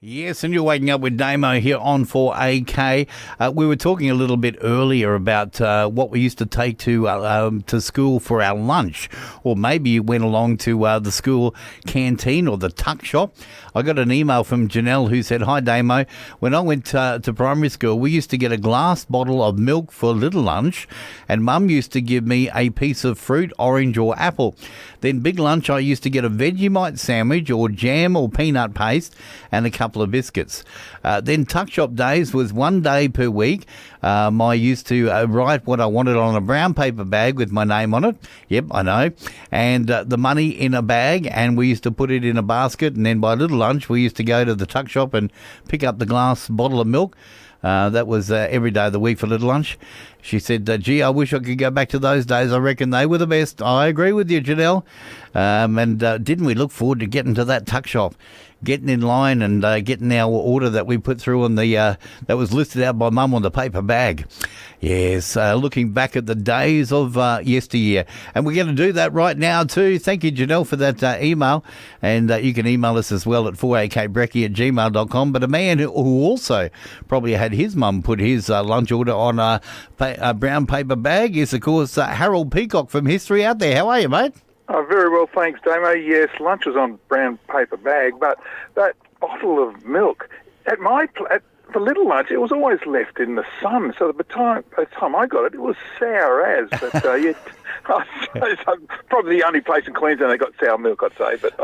Yes, and you're waking up with Damo here on 4AK. We were talking a little bit earlier about what we used to take to school for our lunch, or maybe you went along to the school canteen or the tuck shop. I got an email from Janelle who said, "Hi Damo, when I went to primary school, we used to get a glass bottle of milk for little lunch, and Mum used to give me a piece of fruit, orange or apple. Then big lunch, I used to get a Vegemite sandwich or jam or peanut paste and a couple of biscuits. Then tuck shop days was 1 day per week. I used to write what I wanted on a brown paper bag with my name on it. Yep, I know. And the money in a bag, and we used to put it in a basket. And then by little lunch, we used to go to the tuck shop and pick up the glass bottle of milk. That was every day of the week for little lunch." She said, "Gee, I wish I could go back to those days. I reckon they were the best." I agree with you, Janelle. And didn't we look forward to getting to that tuck shop, getting in line and getting our order that we put through on the that was listed out by Mum on the paper bag. Yes, looking back at the days of yesteryear. And we're going to do that right now too. Thank you, Janelle, for that email. And you can email us as well at 4akbrekkie@gmail.com. But a man who also probably had his mum put his lunch order on a brown paper bag is, of course, Harold Peacock from History Out There. How are you, mate? Oh, very well, thanks, Damo. Yes, lunch was on brown paper bag, but that bottle of milk, at the little lunch, it was always left in the sun. So by the time I got it, it was sour as. But probably the only place in Queensland that got sour milk, I'd say. But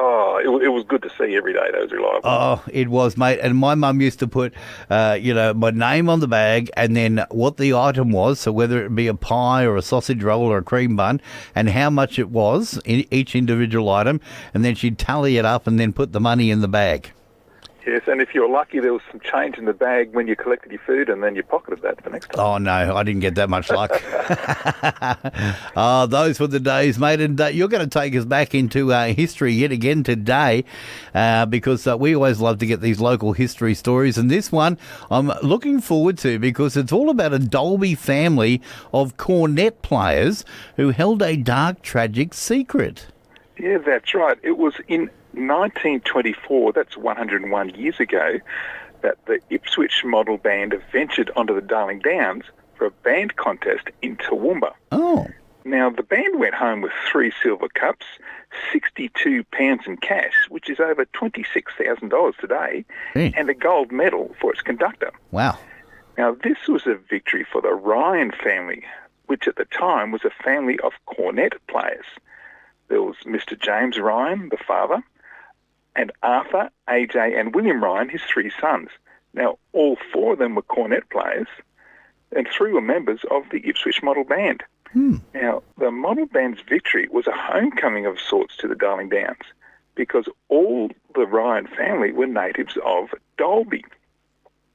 it was good to see every day. That was reliable. Oh, it was, mate. And my mum used to put, my name on the bag and then what the item was. So whether it be a pie or a sausage roll or a cream bun, and how much it was in each individual item, and then she'd tally it up and then put the money in the bag. Yes, and if you were lucky, there was some change in the bag when you collected your food, and then you pocketed that for next time. Oh, no, I didn't get that much luck. Those were the days, mate, and you're going to take us back into history yet again today because we always love to get these local history stories, and this one I'm looking forward to because it's all about a Dalby family of cornet players who held a dark, tragic secret. Yeah, that's right. It was in 1924, that's 101 years ago, that the Ipswich model band ventured onto the Darling Downs for a band contest in Toowoomba. Oh. Now, the band went home with 3 silver cups, £62 in cash, which is over $26,000 today, and a gold medal for its conductor. Wow. Now, this was a victory for the Ryan family, which at the time was a family of cornet players. There was Mr. James Ryan, the father, and Arthur, AJ and William Ryan, his 3 sons. Now, all 4 of them were cornet players, and 3 were members of the Ipswich Model Band. Now, the Model Band's victory was a homecoming of sorts to the Darling Downs, because all the Ryan family were natives of Dalby.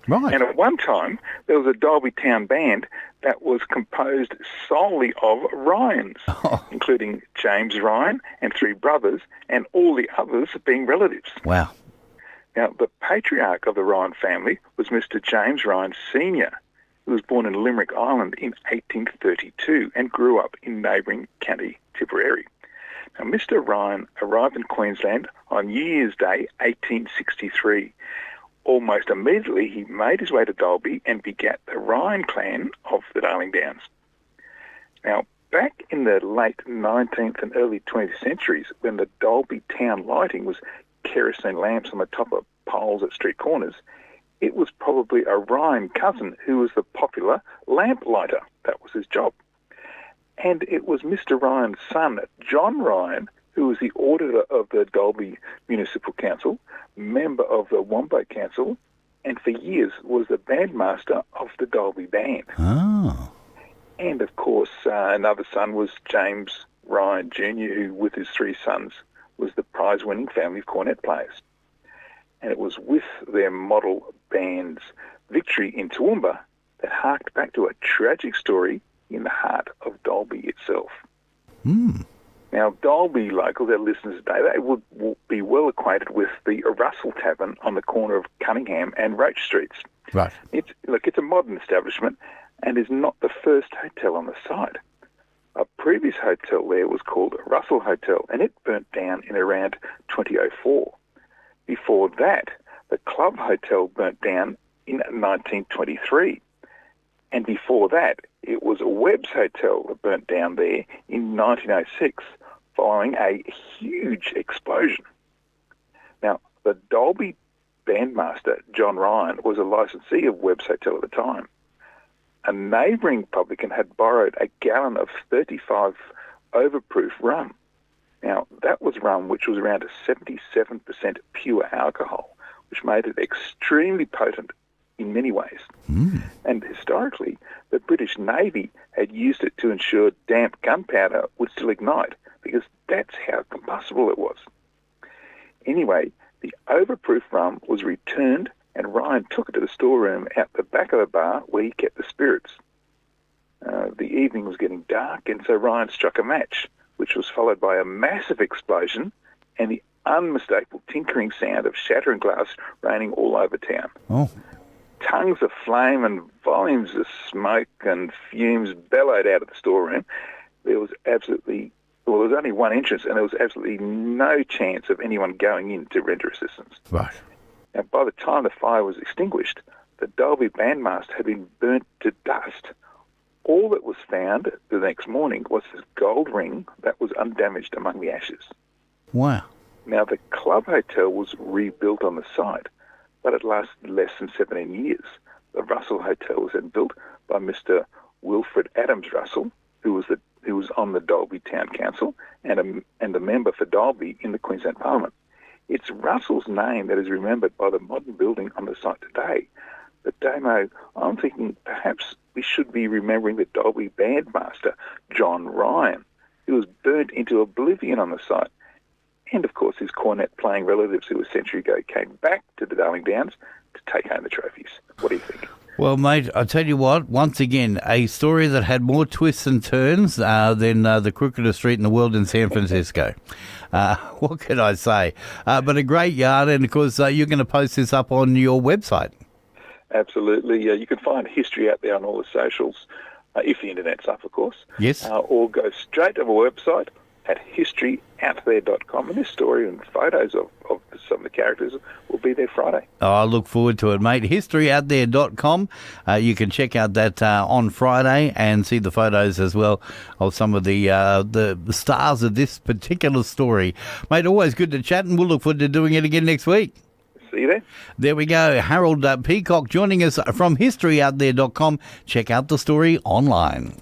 Right. And at one time, there was a Dalby town band that was composed solely of Ryans, including James Ryan and 3 brothers, and all the others being relatives. Wow. Now, the patriarch of the Ryan family was Mr. James Ryan Sr., who was born in Limerick Island in 1832 and grew up in neighbouring County Tipperary. Now, Mr. Ryan arrived in Queensland on New Year's Day, 1863. Almost immediately, he made his way to Dalby and begat the Ryan clan of the Darling Downs. Now, back in the late 19th and early 20th centuries, when the Dalby town lighting was kerosene lamps on the top of poles at street corners, it was probably a Ryan cousin who was the popular lamp lighter. That was his job. And it was Mr. Ryan's son, John Ryan, who was the auditor of the Dalby Municipal Council, member of the Wombo Council, and for years was the bandmaster of the Dalby Band. Oh. And, of course, another son was James Ryan Jr., who, with his 3 sons, was the prize-winning family of cornet players. And it was with their model band's victory in Toowoomba that harked back to a tragic story in the heart of Dalby itself. Now, Dalby locals, their listeners today, they would be well acquainted with the Russell Tavern on the corner of Cunningham and Roach Streets. Right. It's a modern establishment and is not the first hotel on the site. A previous hotel there was called Russell Hotel, and it burnt down in around 2004. Before that, the Club Hotel burnt down in 1923. And before that, it was Webb's Hotel that burnt down there in 1906, following a huge explosion. Now, the Dalby bandmaster, John Ryan, was a licensee of Webb's Hotel at the time. A neighbouring publican had borrowed a gallon of 35 overproof rum. Now, that was rum which was around a 77% pure alcohol, which made it extremely potent in many ways. And historically, the British Navy had used it to ensure damp gunpowder would still ignite, because that's how combustible it was. Anyway, the overproof rum was returned, and Ryan took it to the storeroom out the back of the bar where he kept the spirits. The evening was getting dark, and so Ryan struck a match, which was followed by a massive explosion and the unmistakable tinkering sound of shattering glass raining all over town. Oh. Tongues of flame and volumes of smoke and fumes bellowed out of the storeroom. There was only one entrance, and there was absolutely no chance of anyone going in to render assistance. Right. Now, by the time the fire was extinguished, the Dalby bandmast had been burnt to dust. All that was found the next morning was this gold ring that was undamaged among the ashes. Wow. Now, the Club Hotel was rebuilt on the site, but it lasted less than 17 years. The Russell Hotel was then built by Mr. Wilfred Adams Russell, who was on the Dalby Town Council and a member for Dalby in the Queensland Parliament. It's Russell's name that is remembered by the modern building on the site today. But Damo, I'm thinking perhaps we should be remembering the Dalby bandmaster, John Ryan, who was burnt into oblivion on the site. And, of course, his cornet playing relatives who a century ago came back to the Darling Downs to take home the trophies. What do you think? Well, mate, I tell you what, once again, a story that had more twists and turns than the crookedest street in the world in San Francisco. What can I say? But a great yard, and, of course, you're going to post this up on your website. Absolutely. You can find history out there on all the socials, if the internet's up, of course. Yes. Or go straight to our website at historyouthere.com, and this story and photos of some of the characters will be there Friday. Oh, I look forward to it, mate. Historyouthere.com. You can check out that on Friday and see the photos as well of some of the stars of this particular story. Mate, always good to chat, and we'll look forward to doing it again next week. See you there. There we go. Harold Peacock joining us from historyouthere.com. Check out the story online.